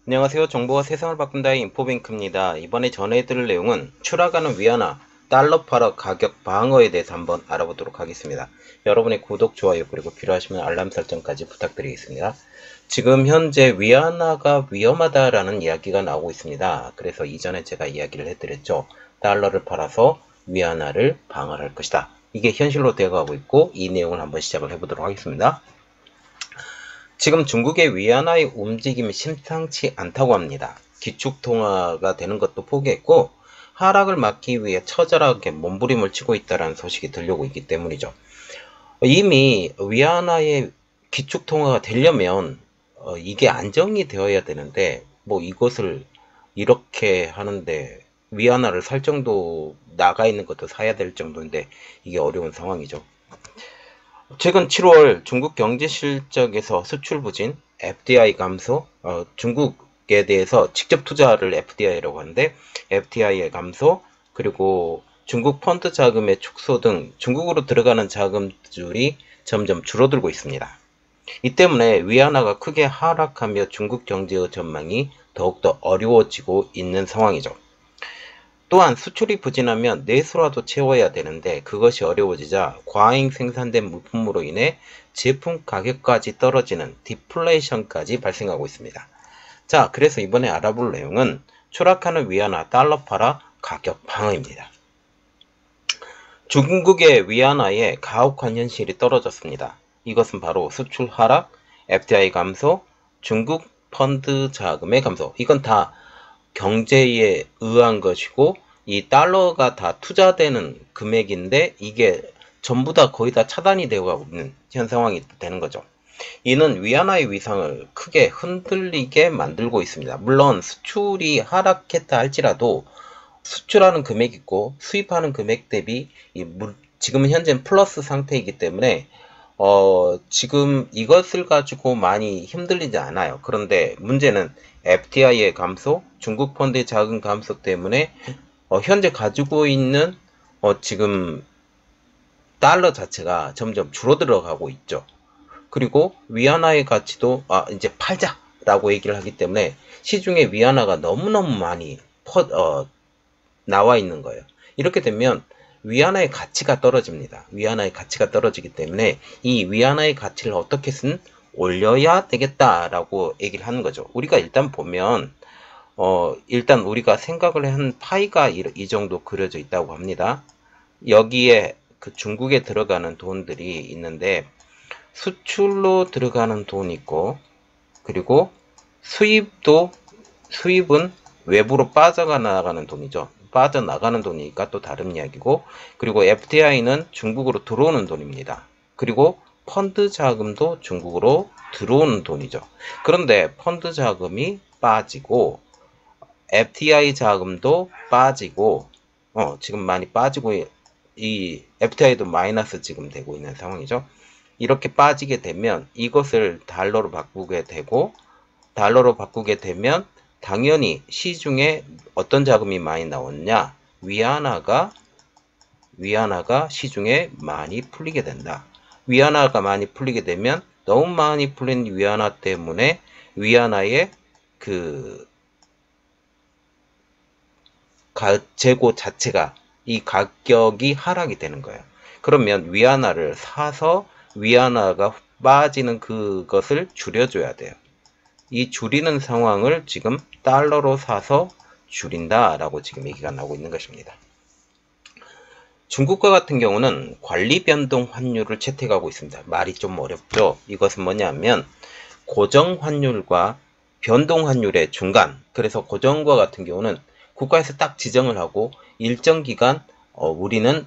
안녕하세요. 정보가 세상을 바꾼다의 인포뱅크입니다. 이번에 전해드릴 내용은 추락하는 위안화, 달러 팔아 가격 방어에 대해서 한번 알아보도록 하겠습니다. 여러분의 구독, 좋아요, 그리고 필요하시면 알람 설정까지 부탁드리겠습니다. 지금 현재 위안화가 위험하다라는 이야기가 나오고 있습니다. 그래서 이전에 제가 이야기를 해드렸죠. 달러를 팔아서 위안화를 방어할 것이다. 이게 현실로 되어가고 있고, 이 내용을 한번 시작을 해보도록 하겠습니다. 지금 중국의 위안화의 움직임이 심상치 않다고 합니다. 기축통화가 되는 것도 포기했고 하락을 막기 위해 처절하게 몸부림을 치고 있다는 소식이 들려오고 있기 때문이죠. 이미 위안화의 기축통화가 되려면 이게 안정이 되어야 되는데 이것을 이렇게 하는데 위안화를 살 정도 나가 있는 것도 사야 될 정도인데 이게 어려운 상황이죠. 최근 7월 중국 경제 실적에서 수출 부진, FDI 감소, 중국에 대해서 직접 투자를 FDI라고 하는데 FDI의 감소, 그리고 중국 펀드 자금의 축소 등 중국으로 들어가는 자금줄이 점점 줄어들고 있습니다. 이 때문에 위안화가 크게 하락하며 중국 경제의 전망이 더욱더 어려워지고 있는 상황이죠. 또한 수출이 부진하면 내수라도 채워야 되는데 그것이 어려워지자 과잉 생산된 물품으로 인해 제품 가격까지 떨어지는 디플레이션까지 발생하고 있습니다. 자, 그래서 이번에 알아볼 내용은 추락하는 위안화 달러 팔아 가격 방어입니다. 중국의 위안화의 가혹한 현실이 떨어졌습니다. 이것은 바로 수출 하락, FDI 감소, 중국 펀드 자금의 감소. 이건 다 경제에 의한 것이고 이 달러가 다 투자되는 금액인데 이게 전부 다 거의 다 차단이 되어 있는 현 상황이 되는 거죠. 이는 위안화의 위상을 크게 흔들리게 만들고 있습니다. 물론 수출이 하락했다 할지라도 수출하는 금액이 있고 수입하는 금액 대비 지금은 현재는 플러스 상태이기 때문에 지금 이것을 가지고 많이 힘들리지 않아요. 그런데 문제는 FDI의 감소, 중국 펀드의 자금 감소 때문에 현재 가지고 있는 지금 달러 자체가 점점 줄어들어 가고 있죠. 그리고 위안화의 가치도 이제 팔자라고 얘기를 하기 때문에 시중에 위안화가 너무너무 많이 나와 있는 거예요. 이렇게 되면 위안화의 가치가 떨어집니다. 위안화의 가치가 떨어지기 때문에 이 위안화의 가치를 어떻게든 올려야 되겠다라고 얘기를 하는 거죠. 우리가 일단 보면 일단 우리가 생각을 한 파이가 이 정도 그려져 있다고 합니다. 여기에 그 중국에 들어가는 돈들이 있는데 수출로 들어가는 돈이 있고 그리고 수입은 외부로 빠져나가는 돈이죠. 빠져나가는 돈이니까 또 다른 이야기고 그리고 FDI는 중국으로 들어오는 돈입니다. 그리고 펀드 자금도 중국으로 들어오는 돈이죠. 그런데 펀드 자금이 빠지고 FDI 자금도 빠지고 지금 많이 빠지고 이 FDI도 마이너스 지금 되고 있는 상황이죠. 이렇게 빠지게 되면 이것을 달러로 바꾸게 되고 달러로 바꾸게 되면 당연히 시중에 어떤 자금이 많이 나왔냐? 위안화가 시중에 많이 풀리게 된다. 위안화가 많이 풀리게 되면 너무 많이 풀린 위안화 때문에 위안화의 그 재고 자체가 이 가격이 하락이 되는 거예요. 그러면 위안화를 사서 위안화가 빠지는 그것을 줄여줘야 돼요. 이 줄이는 상황을 지금 달러로 사서 줄인다라고 지금 얘기가 나오고 있는 것입니다. 중국과 같은 경우는 관리 변동 환율을 채택하고 있습니다. 말이 좀 어렵죠. 이것은 뭐냐면 고정 환율과 변동 환율의 중간. 그래서 고정과 같은 경우는 국가에서 딱 지정을 하고 일정 기간 우리는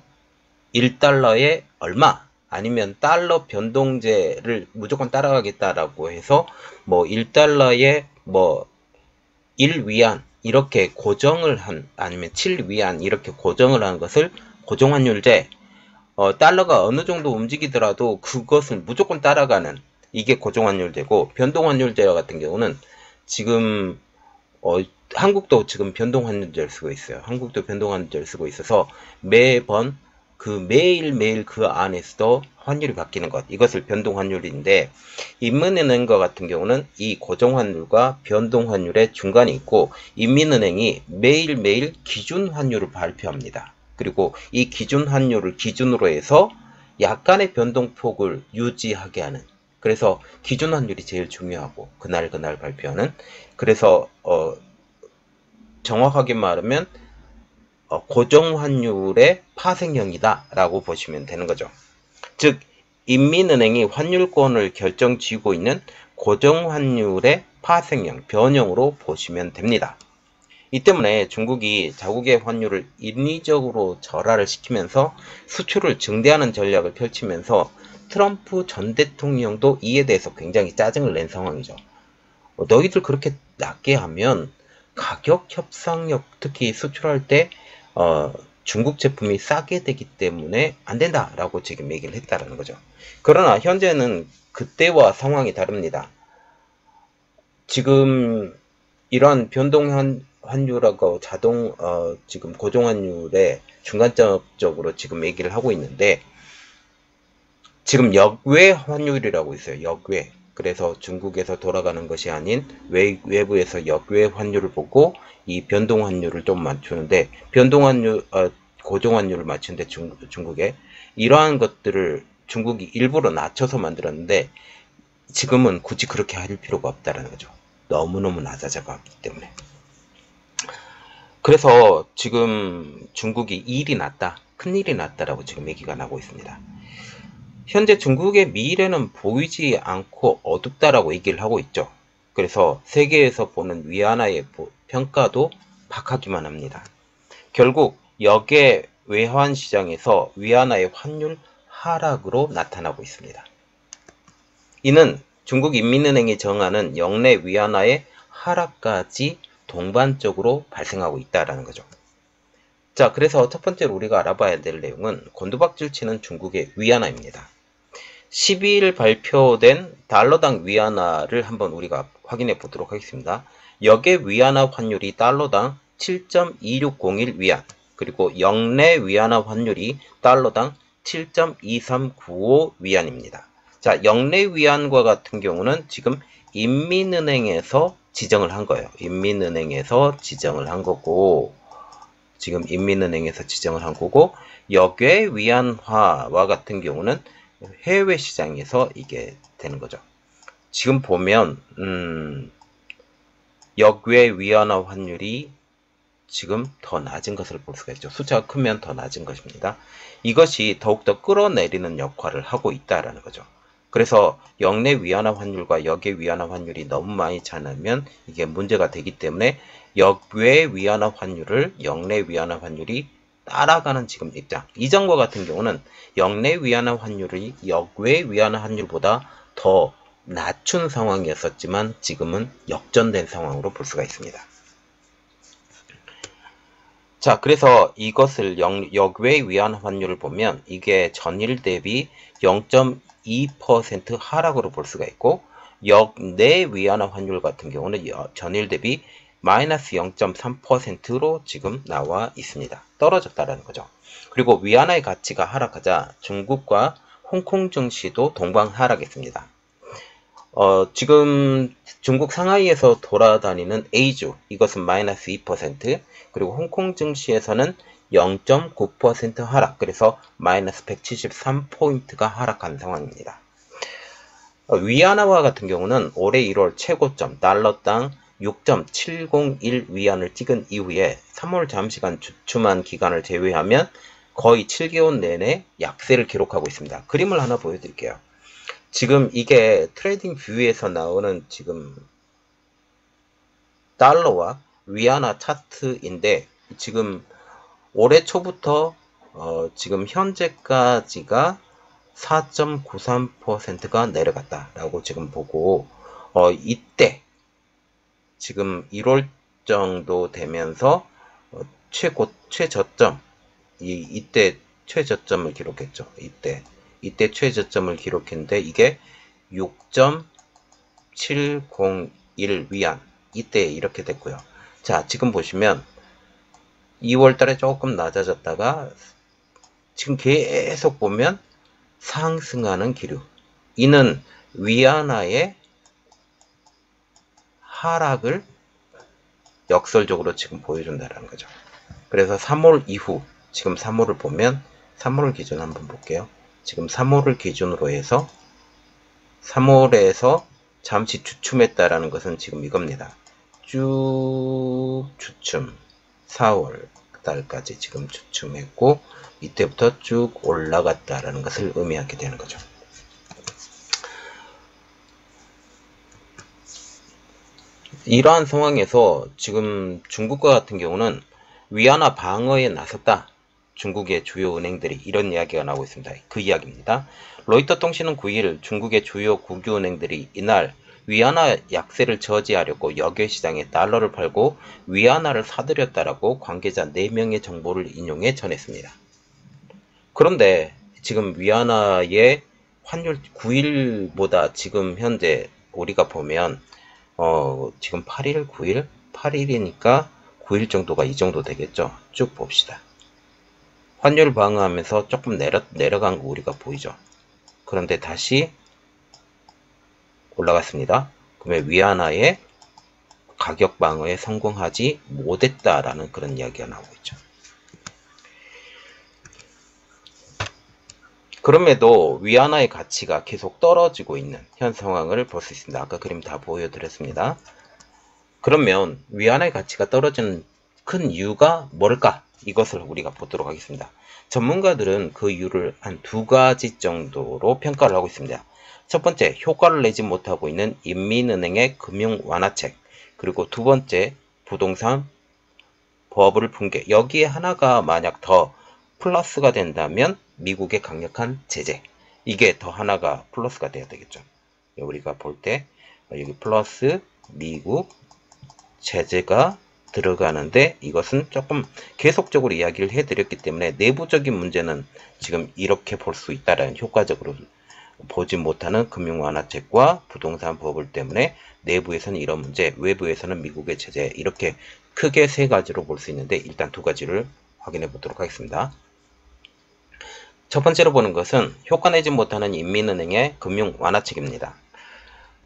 1달러에 얼마 아니면 달러 변동제를 무조건 따라가겠다라고 해서 1달러에 1위안 이렇게 고정을 한 아니면 7위안 이렇게 고정을 한 것을 고정환율제 달러가 어느 정도 움직이더라도 그것을 무조건 따라가는 이게 고정환율제고 변동환율제 같은 경우는 지금 한국도 지금 변동환율제를 쓰고 있어요. 한국도 변동환율제를 쓰고 있어서 매번 그 매일매일 그 안에서도 환율이 바뀌는 것, 이것을 변동환율인데, 인민은행과 같은 경우는 이 고정환율과 변동환율의 중간에 있고, 인민은행이 매일매일 기준환율을 발표합니다. 그리고 이 기준환율을 기준으로 해서 약간의 변동폭을 유지하게 하는, 그래서 기준환율이 제일 중요하고 그날 발표하는, 그래서 정확하게 말하면 고정환율의 파생형이다 라고 보시면 되는 거죠. 즉 인민은행이 환율권을 결정지고 있는 고정환율의 파생형, 변형으로 보시면 됩니다. 이 때문에 중국이 자국의 환율을 인위적으로 절하를 시키면서 수출을 증대하는 전략을 펼치면서 트럼프 전 대통령도 이에 대해서 굉장히 짜증을 낸 상황이죠. 너희들 그렇게 낮게 하면 가격 협상력, 특히 수출할 때 중국 제품이 싸게 되기 때문에 안 된다라고 지금 얘기를 했다라는 거죠. 그러나 현재는 그때와 상황이 다릅니다. 지금 이런 변동환율하고 지금 고정환율의 중간적으로 지금 얘기를 하고 있는데, 지금 역외 환율이라고 있어요. 역외. 그래서 중국에서 돌아가는 것이 아닌 외부에서 역외 환율을 보고 이 변동 환율을 좀 맞추는데, 고정 환율을 맞추는데 중국에 이러한 것들을 중국이 일부러 낮춰서 만들었는데, 지금은 굳이 그렇게 할 필요가 없다는 거죠. 너무너무 낮아져가기 때문에. 그래서 지금 중국이 일이 났다, 큰일이 났다라고 지금 얘기가 나고 있습니다. 현재 중국의 미래는 보이지 않고 어둡다라고 얘기를 하고 있죠. 그래서 세계에서 보는 위안화의 평가도 박하기만 합니다. 결국 역의 외환 시장에서 위안화의 환율 하락으로 나타나고 있습니다. 이는 중국인민은행이 정하는 역내 위안화의 하락까지 동반적으로 발생하고 있다는 거죠. 자, 그래서 첫 번째로 우리가 알아봐야 될 내용은 곤두박질 치는 중국의 위안화입니다. 12일 발표된 달러당 위안화를 한번 우리가 확인해 보도록 하겠습니다. 역의 위안화 환율이 달러당 7.2601 위안, 그리고 역내 위안화 환율이 달러당 7.2395 위안입니다. 자, 역내 위안과 같은 경우는 지금 인민은행에서 지정을 한 거예요. 인민은행에서 지정을 한 거고, 지금 인민은행에서 지정을 한 거고, 역외 위안화와 같은 경우는 해외 시장에서 이게 되는 거죠. 지금 보면 역외 위안화 환율이 지금 더 낮은 것을 볼 수가 있죠. 숫자가 크면 더 낮은 것입니다. 이것이 더욱더 끌어내리는 역할을 하고 있다라는 거죠. 그래서 역내 위안화 환율과 역외 위안화 환율이 너무 많이 차이나면 이게 문제가 되기 때문에 역외 위안화 환율을 역내 위안화 환율이 따라가는 지금 입장. 이전과 같은 경우는 역내 위안화 환율이 역외 위안화 환율보다 더 낮춘 상황이었지만 지금은 역전된 상황으로 볼 수가 있습니다. 자, 그래서 이것을 역외 위안화 환율을 보면 이게 전일 대비 0.2% 하락으로 볼 수가 있고, 역내 위안화 환율 같은 경우는 전일 대비 마이너스 0.3%로 지금 나와 있습니다. 떨어졌다라는 거죠. 그리고 위안화의 가치가 하락하자 중국과 홍콩 증시도 동반 하락했습니다. 지금 중국 상하이에서 돌아다니는 A주, 이것은 마이너스 2%, 그리고 홍콩 증시에서는 0.9% 하락, 그래서 마이너스 173포인트가 하락한 상황입니다. 위안화와 같은 경우는 올해 1월 최고점 달러당 6.701 위안을 찍은 이후에 3월 잠시간 주춤한 기간을 제외하면 거의 7개월 내내 약세를 기록하고 있습니다. 그림을 하나 보여드릴게요. 지금 이게 트레이딩 뷰에서 나오는 지금 달러와 위안화 차트인데, 지금 올해 초부터 지금 현재까지가 4.93%가 내려갔다라고 지금 보고, 이때 지금 1월 정도 되면서 최저점, 이때 최저점을 기록했죠. 이때 최저점을 기록했는데 이게 6.701 위안, 이때 이렇게 됐고요. 자, 지금 보시면 2월달에 조금 낮아졌다가 지금 계속 보면 상승하는 기류. 이는 위안화의 하락을 역설적으로 지금 보여준다는 거죠. 그래서 3월 이후, 지금 3월을 보면 3월을 기준 한번 볼게요. 지금 3월을 기준으로 해서 3월에서 잠시 주춤했다라는 것은 지금 이겁니다. 쭉 주춤, 4월 달까지 지금 주춤했고 이때부터 쭉 올라갔다라는 것을 의미하게 되는 거죠. 이러한 상황에서 지금 중국과 같은 경우는 위안화 방어에 나섰다. 중국의 주요 은행들이 이런 이야기가 나오고 있습니다. 그 이야기입니다. 로이터 통신은 9일 중국의 주요 국유은행들이 이날 위안화 약세를 저지하려고 역외시장에 달러를 팔고 위안화를 사들였다라고 관계자 4명의 정보를 인용해 전했습니다. 그런데 지금 위안화의 환율 9일보다 지금 현재 우리가 보면 지금 8일, 9일, 8일이니까 9일 정도가 이 정도 되겠죠. 쭉 봅시다. 환율 방어하면서 조금 내려간 거 우리가 보이죠. 그런데 다시 올라갔습니다. 그러면 위안화의 가격 방어에 성공하지 못했다라는 그런 이야기가 나오고 있죠. 그럼에도 위안화의 가치가 계속 떨어지고 있는 현 상황을 볼 수 있습니다. 아까 그림 다 보여드렸습니다. 그러면 위안화의 가치가 떨어지는 큰 이유가 뭘까? 이것을 우리가 보도록 하겠습니다. 전문가들은 그 이유를 한 2가지 정도로 평가를 하고 있습니다. 첫 번째, 효과를 내지 못하고 있는 인민은행의 금융 완화책, 그리고 두 번째, 부동산 버블 붕괴. 여기에 하나가 만약 더 플러스가 된다면 미국의 강력한 제재. 이게 더 하나가 플러스가 돼야 되겠죠. 우리가 볼 때 여기 플러스 미국 제재가 들어가는데 이것은 조금 계속적으로 이야기를 해드렸기 때문에 내부적인 문제는 지금 이렇게 볼 수 있다라는 효과적으로 보지 못하는 금융완화책과 부동산 버블 때문에 내부에서는 이런 문제, 외부에서는 미국의 제재 이렇게 크게 3가지로 볼 수 있는데 일단 2가지를 확인해 보도록 하겠습니다. 첫 번째로 보는 것은 효과 내지 못하는 인민은행의 금융 완화책입니다.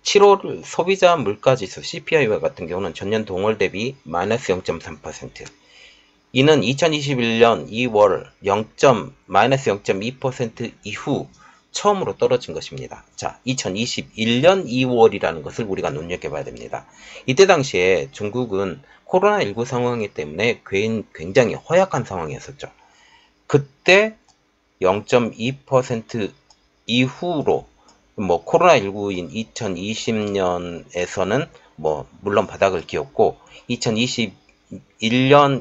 7월 소비자 물가지수 CPI와 같은 경우는 전년 동월 대비 마이너스 0.3%. 이는 2021년 2월 마이너스 0.2% 이후 처음으로 떨어진 것입니다. 자, 2021년 2월이라는 것을 우리가 눈여겨봐야 됩니다. 이때 당시에 중국은 코로나19 상황이 때문에 굉장히 허약한 상황이었었죠. 그때 0.2% 이후로 코로나19인 2020년에서는 물론 바닥을 기었고 2021년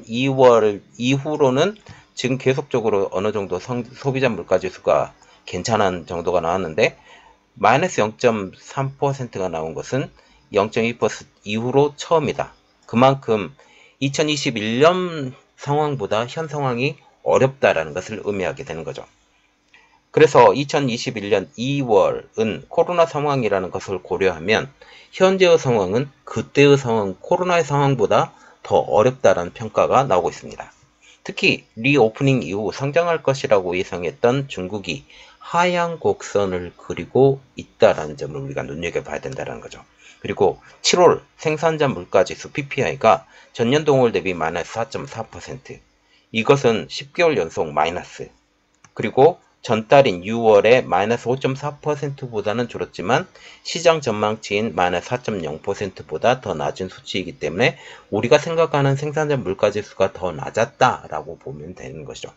2월 이후로는 지금 계속적으로 어느 정도 소비자 물가지수가 괜찮은 정도가 나왔는데 마이너스 0.3%가 나온 것은 0.2% 이후로 처음이다. 그만큼 2021년 상황보다 현 상황이 어렵다라는 것을 의미하게 되는 거죠. 그래서 2021년 2월은 코로나 상황이라는 것을 고려하면 현재의 상황은 그때의 상황, 코로나의 상황보다 더 어렵다라는 평가가 나오고 있습니다. 특히 리오프닝 이후 성장할 것이라고 예상했던 중국이 하향 곡선을 그리고 있다라는 점을 우리가 눈여겨봐야 된다는 거죠. 그리고 7월 생산자 물가지수 PPI가 전년 동월 대비 마이너스 4.4%. 이것은 10개월 연속 마이너스. 그리고 전달인 6월에 마이너스 5.4%보다는 줄었지만 시장 전망치인 마이너스 4.0%보다 더 낮은 수치이기 때문에 우리가 생각하는 생산자 물가지수가 더 낮았다라고 보면 되는 것이죠.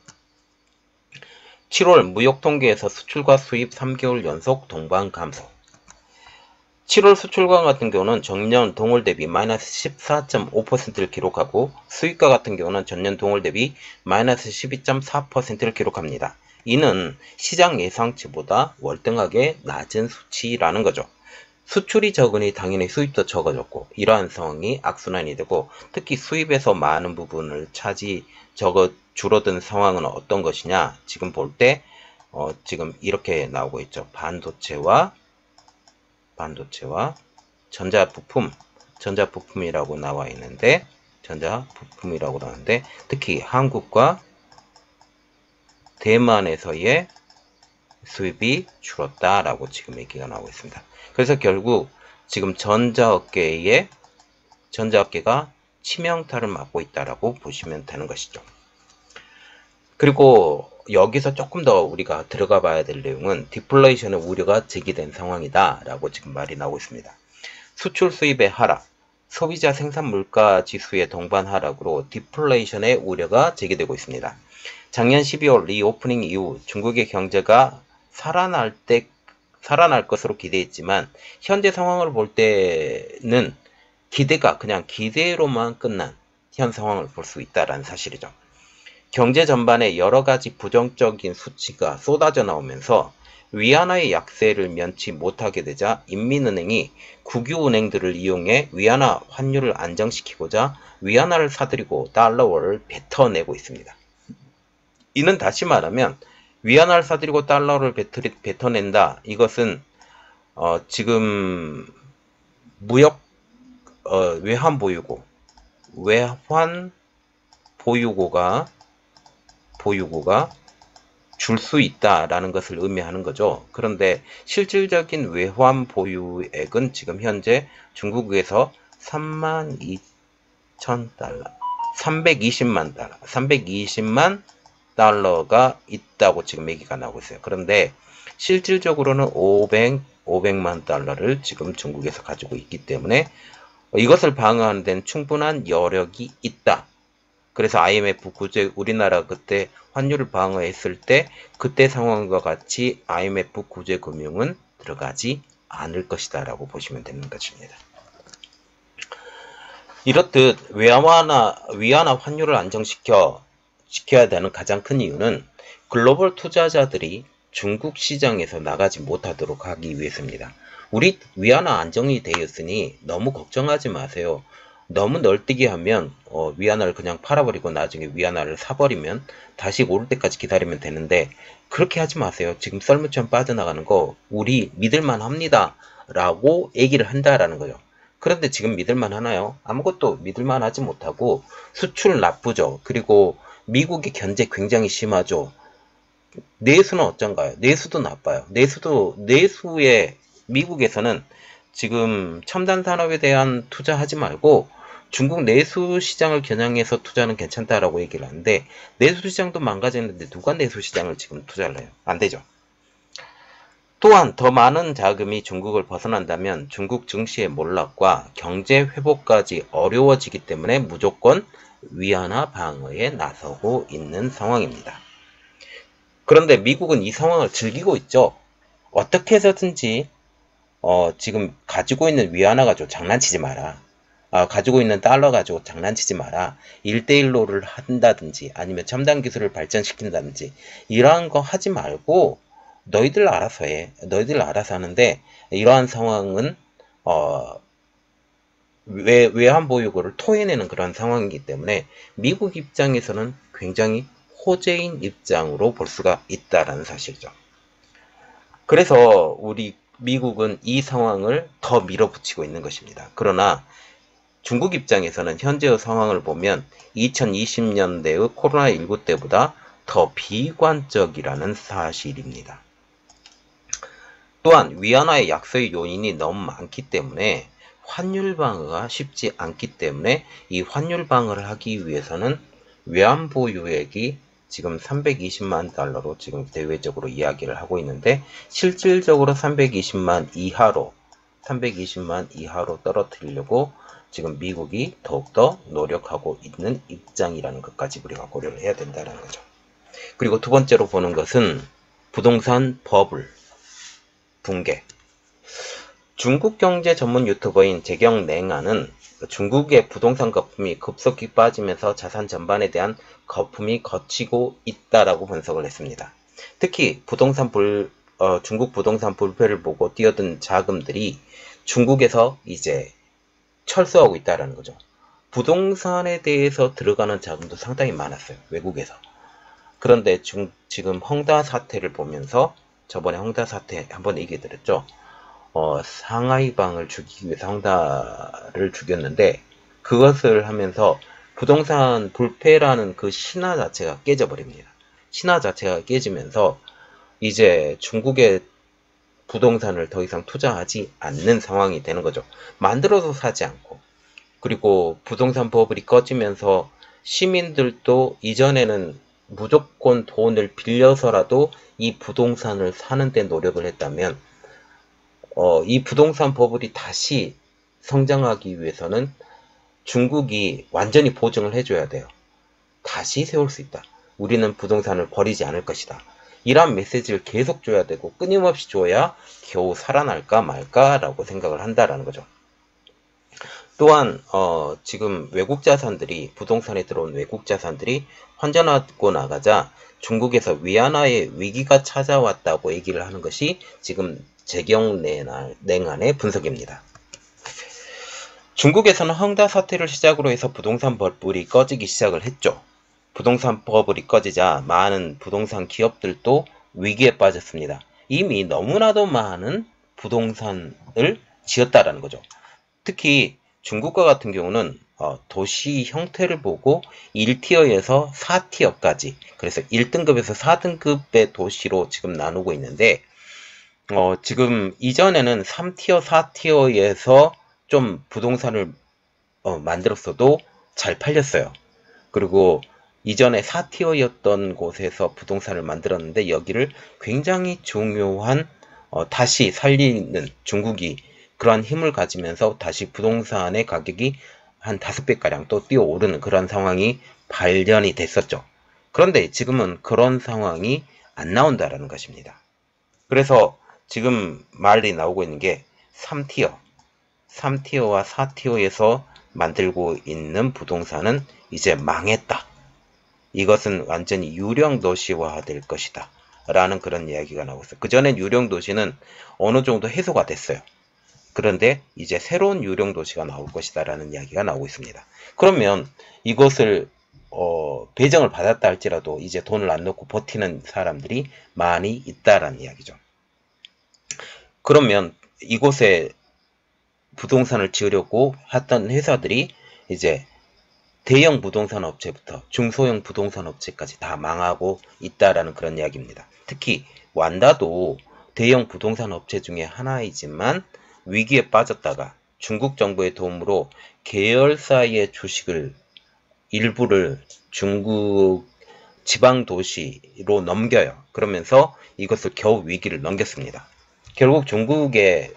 7월 무역 통계에서 수출과 수입 3개월 연속 동반 감소. 7월 수출과 같은 경우는 전년 동월 대비 마이너스 14.5%를 기록하고 수입과 같은 경우는 전년 동월 대비 마이너스 12.4%를 기록합니다. 이는 시장 예상치보다 월등하게 낮은 수치라는 거죠. 수출이 적으니 당연히 수입도 적어졌고 이러한 상황이 악순환이 되고 특히 수입에서 많은 부분을 줄어든 상황은 어떤 것이냐 지금 볼 때 지금 이렇게 나오고 있죠. 반도체와 전자부품이라고 나와 있는데 특히 한국과 대만에서의 수입이 줄었다라고 지금 얘기가 나오고 있습니다. 그래서 결국 지금 전자업계가 치명타를 맞고 있다라고 보시면 되는 것이죠. 그리고 여기서 조금 더 우리가 들어가 봐야 될 내용은 디플레이션의 우려가 제기된 상황이다 라고 지금 말이 나오고 있습니다. 수출 수입의 하락, 소비자 생산 물가 지수의 동반 하락으로 디플레이션의 우려가 제기되고 있습니다. 작년 12월 리오프닝 이후 중국의 경제가 살아날 것으로 기대했지만 현재 상황을 볼 때는 기대가 그냥 기대로만 끝난 현 상황을 볼 수 있다는 사실이죠. 경제 전반에 여러 가지 부정적인 수치가 쏟아져 나오면서 위안화의 약세를 면치 못하게 되자 인민은행이 국유은행들을 이용해 위안화 환율을 안정시키고자 위안화를 사들이고 달러를 뱉어내고 있습니다. 이는 다시 말하면 위안화를 사들이고 달러를 뱉어낸다. 이것은 지금 무역 외환 보유고가 줄 수 있다라는 것을 의미하는 거죠. 그런데 실질적인 외환 보유액은 지금 현재 중국에서 32,000달러, 320만 달러가 있다고 지금 얘기가 나오고 있어요. 그런데 실질적으로는 500만 달러를 지금 중국에서 가지고 있기 때문에 이것을 방어하는 데는 충분한 여력이 있다. 그래서 IMF 구제 우리나라 그때 환율을 방어했을 때 그때 상황과 같이 IMF 구제 금융은 들어가지 않을 것이다 라고 보시면 되는 것입니다. 이렇듯 위안화 환율을 안정시켜야 되는 가장 큰 이유는 글로벌 투자자들이 중국 시장에서 나가지 못하도록 하기 위해서입니다. 우리 위안화 안정이 되었으니 너무 걱정하지 마세요. 너무 널뛰게 하면 위안화를 그냥 팔아버리고 나중에 위안화를 사버리면 다시 오를 때까지 기다리면 되는데 그렇게 하지 마세요. 지금 썰물처럼 빠져나가는 거 우리 믿을만 합니다 라고 얘기를 한다라는 거죠. 그런데 지금 믿을만 하나요? 아무것도 믿을만 하지 못하고 수출 나쁘죠. 그리고 미국의 견제 굉장히 심하죠. 내수는 어쩐가요? 내수도 나빠요. 내수에 미국에서는 지금 첨단 산업에 대한 투자하지 말고 중국 내수 시장을 겨냥해서 투자는 괜찮다라고 얘기를 하는데 내수 시장도 망가졌는데 누가 내수 시장을 지금 투자를 해요? 안 되죠. 또한 더 많은 자금이 중국을 벗어난다면 중국 증시의 몰락과 경제 회복까지 어려워지기 때문에 무조건 위안화 방어에 나서고 있는 상황입니다. 그런데 미국은 이 상황을 즐기고 있죠. 어떻게 해서든지 지금 가지고 있는 위안화 가지고 장난치지 마라. 가지고 있는 달러 가지고 장난치지 마라. 1대1로를 한다든지 아니면 첨단 기술을 발전시킨다든지 이러한 거 하지 말고 너희들 알아서 해. 너희들 알아서 하는데 이러한 상황은 외환 보유고를 토해내는 그런 상황이기 때문에 미국 입장에서는 굉장히 호재인 입장으로 볼 수가 있다라는 사실이죠. 그래서 우리 미국은 이 상황을 더 밀어붙이고 있는 것입니다. 그러나 중국 입장에서는 현재의 상황을 보면 2020년대의 코로나19 때보다 더 비관적이라는 사실입니다. 또한 위안화의 약세의 요인이 너무 많기 때문에 환율 방어가 쉽지 않기 때문에 이 환율 방어를 하기 위해서는 외환 보유액이 지금 320만 달러로 지금 대외적으로 이야기를 하고 있는데 실질적으로 320만 이하로 떨어뜨리려고 지금 미국이 더욱더 노력하고 있는 입장이라는 것까지 우리가 고려를 해야 된다는 거죠. 그리고 두 번째로 보는 것은 부동산 버블 붕괴. 중국 경제 전문 유튜버인 재경냉아는 중국의 부동산 거품이 급속히 빠지면서 자산 전반에 대한 거품이 걷히고 있다라고 분석을 했습니다. 특히 중국 부동산 불패를 보고 뛰어든 자금들이 중국에서 이제 철수하고 있다라는 거죠. 부동산에 대해서 들어가는 자금도 상당히 많았어요. 외국에서. 그런데 지금 헝다 사태를 보면서 저번에 헝다 사태 한번 얘기 드렸죠. 상하이방을 죽이기 위해서 헝다를 죽였는데 그것을 하면서 부동산 불패라는 그 신화 자체가 깨져버립니다. 신화 자체가 깨지면서 이제 중국의 부동산을 더 이상 투자하지 않는 상황이 되는 거죠. 만들어서 사지 않고. 그리고 부동산 버블이 꺼지면서 시민들도 이전에는 무조건 돈을 빌려서라도 이 부동산을 사는 데 노력을 했다면 이 부동산 버블이 다시 성장하기 위해서는 중국이 완전히 보증을 해줘야 돼요. 다시 세울 수 있다. 우리는 부동산을 버리지 않을 것이다. 이런 메시지를 계속 줘야 되고 끊임없이 줘야 겨우 살아날까 말까라고 생각을 한다라는 거죠. 또한 지금 외국 자산들이 부동산에 들어온 외국 자산들이 환전하고 나가자 중국에서 위안화의 위기가 찾아왔다고 얘기를 하는 것이 지금 재경냉한의 분석입니다. 중국에서는 헝다 사태를 시작으로 해서 부동산 버블이 꺼지기 시작을 했죠. 부동산 버블이 꺼지자 많은 부동산 기업들도 위기에 빠졌습니다. 이미 너무나도 많은 부동산을 지었다라는 거죠. 특히 중국과 같은 경우는 도시 형태를 보고 1티어에서 4티어까지, 그래서 1등급에서 4등급의 도시로 지금 나누고 있는데 지금 이전에는 3티어, 4티어에서 좀 부동산을 만들었어도 잘 팔렸어요. 그리고 이전에 4티어였던 곳에서 부동산을 만들었는데 여기를 굉장히 중요한 다시 살리는 중국이 그러한 힘을 가지면서 다시 부동산의 가격이 한 5배가량 또 뛰어오르는 그런 상황이 발견이 됐었죠. 그런데 지금은 그런 상황이 안 나온다라는 것입니다. 그래서 지금 말이 나오고 있는 게 3티어와 4티어에서 만들고 있는 부동산은 이제 망했다. 이것은 완전히 유령 도시화 될 것이다. 라는 그런 이야기가 나오고 있어요. 그전엔 유령 도시는 어느 정도 해소가 됐어요. 그런데 이제 새로운 유령 도시가 나올 것이다 라는 이야기가 나오고 있습니다. 그러면 이것을 배정을 받았다 할지라도 이제 돈을 안 넣고 버티는 사람들이 많이 있다라는 이야기죠. 그러면 이곳에 부동산을 지으려고 했던 회사들이 이제 대형 부동산 업체부터 중소형 부동산 업체까지 다 망하고 있다라는 그런 이야기입니다. 특히 완다도 대형 부동산 업체 중에 하나이지만 위기에 빠졌다가 중국 정부의 도움으로 계열사의 주식을 일부를 중국 지방 도시로 넘겨요. 그러면서 이것을 겨우 위기를 넘겼습니다. 결국 중국의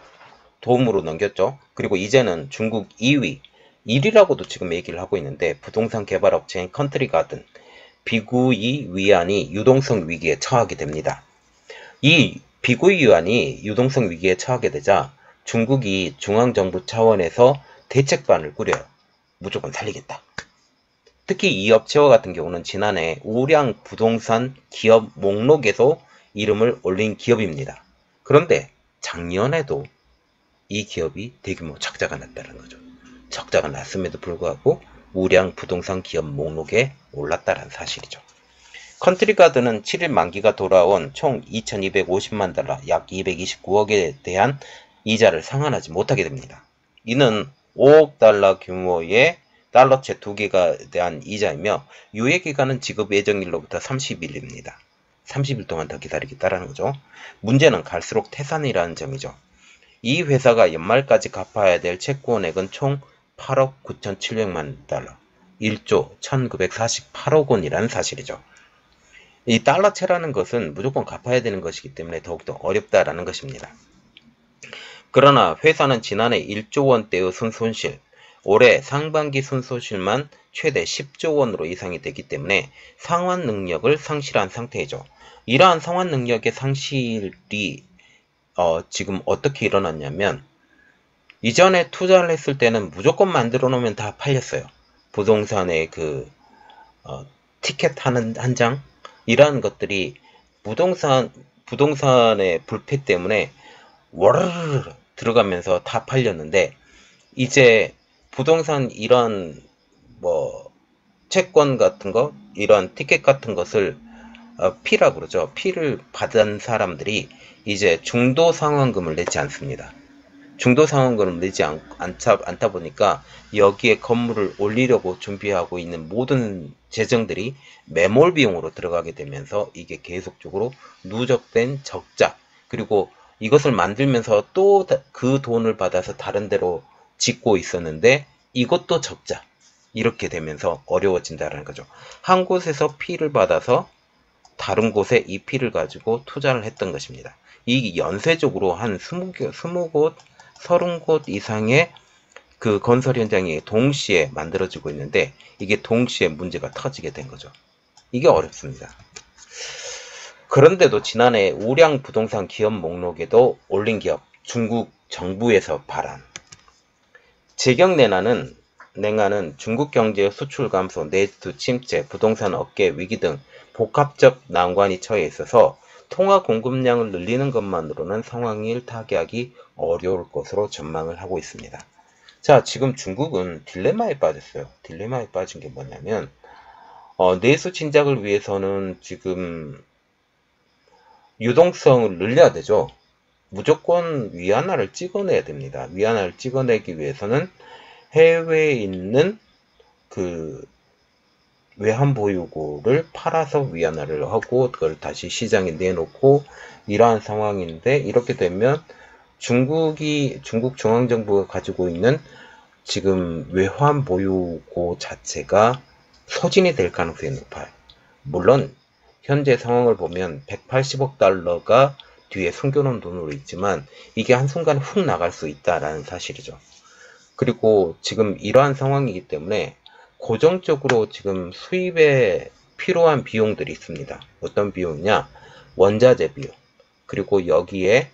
도움으로 넘겼죠. 그리고 이제는 중국 2위, 1위라고도 지금 얘기를 하고 있는데 부동산 개발 업체인 컨트리 가든, 비구이 위안이 유동성 위기에 처하게 됩니다. 이 비구이 위안이 유동성 위기에 처하게 되자 중국이 중앙정부 차원에서 대책반을 꾸려요. 무조건 살리겠다. 특히 이 업체와 같은 경우는 지난해 우량 부동산 기업 목록에도 이름을 올린 기업입니다. 그런데 작년에도 이 기업이 대규모 적자가 났다는 거죠. 적자가 났음에도 불구하고 우량 부동산 기업 목록에 올랐다는 사실이죠. 컨트리 가든은 7일 만기가 돌아온 총 2250만 달러, 약 229억에 대한 이자를 상환하지 못하게 됩니다. 이는 5억 달러 규모의 달러채 2개가 대한 이자이며 유예기간은 지급 예정일로부터 30일입니다. 30일 동안 더 기다리겠다라는 거죠. 문제는 갈수록 태산이라는 점이죠. 이 회사가 연말까지 갚아야 될 채권액은 총 8억 9,700만 달러, 1조 1948억 원이라는 사실이죠. 이 달러채라는 것은 무조건 갚아야 되는 것이기 때문에 더욱더 어렵다라는 것입니다. 그러나 회사는 지난해 1조 원대의 순손실, 올해 상반기 순손실만 최대 10조 원으로 예상이 되기 때문에 상환 능력을 상실한 상태이죠. 이러한 상환 능력의 상실이 지금 어떻게 일어났냐면 이전에 투자를 했을 때는 무조건 만들어 놓으면 다 팔렸어요. 부동산의 티켓 한 장 이러한 것들이 부동산의 불패 때문에 워르르 들어가면서 다 팔렸는데 이제 부동산 이런 채권 같은 거 이런 티켓 같은 것을 피라고 그러죠. 피를 받은 사람들이 이제 중도 상환금을 내지 않습니다. 중도 상환금을 내지 않다 보니까 여기에 건물을 올리려고 준비하고 있는 모든 재정들이 매몰 비용으로 들어가게 되면서 이게 계속적으로 누적된 적자, 그리고 이것을 만들면서 또 그 돈을 받아서 다른 데로 짓고 있었는데 이것도 적자, 이렇게 되면서 어려워진다는 거죠. 한 곳에서 피를 받아서 다른 곳에 이 피를 가지고 투자를 했던 것입니다. 이 연쇄적으로 한 20곳, 30곳 이상의 그 건설 현장이 동시에 만들어지고 있는데 이게 동시에 문제가 터지게 된 거죠. 이게 어렵습니다. 그런데도 지난해 우량 부동산 기업 목록에도 올린 기업, 중국 정부에서 발안. 재경냉화는 중국 경제의 수출 감소, 내수 침체, 부동산 업계 위기 등 복합적 난관이 처해 있어서 통화 공급량을 늘리는 것만으로는 상황을 타개하기 어려울 것으로 전망을 하고 있습니다. 자, 지금 중국은 딜레마에 빠졌어요. 딜레마에 빠진 게 뭐냐면 내수 진작을 위해서는 지금 유동성을 늘려야 되죠. 무조건 위안화를 찍어내야 됩니다. 위안화를 찍어내기 위해서는 해외에 있는 그 외환 보유고를 팔아서 위안화를 하고 그걸 다시 시장에 내놓고 이러한 상황인데, 이렇게 되면 중국 중앙정부가 가지고 있는 지금 외환 보유고 자체가 소진이 될 가능성이 높아요. 물론 현재 상황을 보면 180억 달러가 뒤에 숨겨놓은 돈으로 있지만 이게 한순간에 훅 나갈 수 있다라는 사실이죠. 그리고 지금 이러한 상황이기 때문에 고정적으로 지금 수입에 필요한 비용들이 있습니다. 어떤 비용이냐? 원자재 비용, 그리고 여기에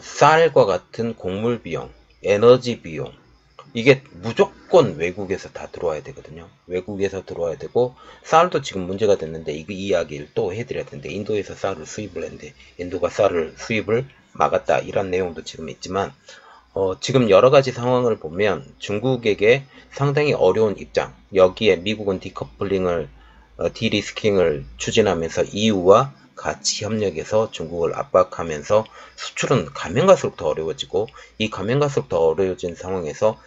쌀과 같은 곡물 비용, 에너지 비용, 이게 무조건 외국에서 다 들어와야 되거든요. 외국에서 들어와야 되고, 쌀도 지금 문제가 됐는데 이 이야기를 또 해드려야 되는데, 인도에서 쌀을 수입을 했는데 인도가 쌀을 수입을 막았다, 이런 내용도 지금 있지만 지금 여러 가지 상황을 보면 중국에게 상당히 어려운 입장, 여기에 미국은 디커플링을 디리스킹을 추진하면서 EU와 같이 협력해서 중국을 압박하면서 수출은 가면 갈수록 더 어려워지고, 이 가면 갈수록 더 어려워진 상황에서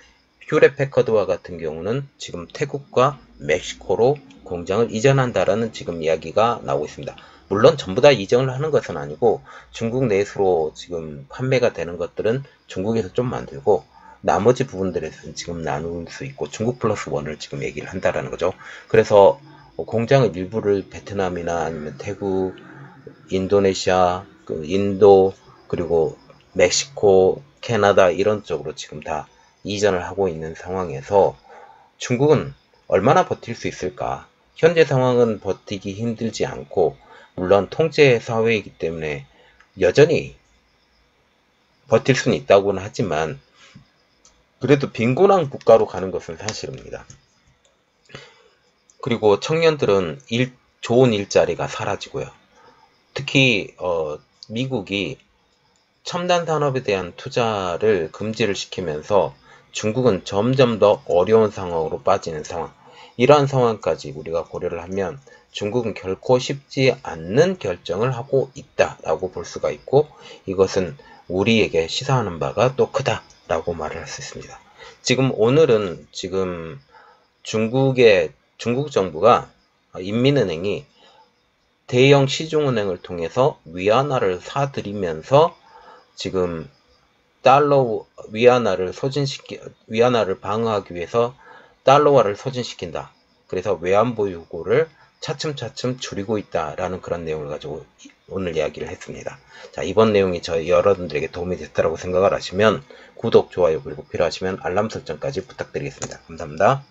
휴렛패커드와 같은 경우는 지금 태국과 멕시코로 공장을 이전한다라는 지금 이야기가 나오고 있습니다. 물론 전부 다 이전을 하는 것은 아니고 중국 내수로 지금 판매가 되는 것들은 중국에서 좀 만들고 나머지 부분들에서는 지금 나눌 수 있고 중국 플러스 원을 지금 얘기를 한다라는 거죠. 그래서 공장의 일부를 베트남이나 아니면 태국, 인도네시아, 인도, 그리고 멕시코, 캐나다 이런 쪽으로 지금 다 이전을 하고 있는 상황에서 중국은 얼마나 버틸 수 있을까? 현재 상황은 버티기 힘들지 않고, 물론 통제 사회이기 때문에 여전히 버틸 수는 있다고는 하지만 그래도 빈곤한 국가로 가는 것은 사실입니다. 그리고 청년들은 좋은 일자리가 사라지고요. 특히 미국이 첨단 산업에 대한 투자를 금지를 시키면서 중국은 점점 더 어려운 상황으로 빠지는 상황, 이러한 상황까지 우리가 고려를 하면 중국은 결코 쉽지 않는 결정을 하고 있다라고 볼 수가 있고, 이것은 우리에게 시사하는 바가 또 크다라고 말을 할 수 있습니다. 지금 오늘은 지금 중국 정부가, 인민은행이 대형 시중은행을 통해서 위안화를 사들이면서 지금 위안화를 방어하기 위해서 달러화를 소진시킨다. 그래서 외환보유고를 차츰차츰 줄이고 있다라는 그런 내용을 가지고 오늘 이야기를 했습니다. 자, 이번 내용이 여러분들에게 도움이 됐다고 생각을 하시면 구독, 좋아요, 그리고 필요하시면 알람 설정까지 부탁드리겠습니다. 감사합니다.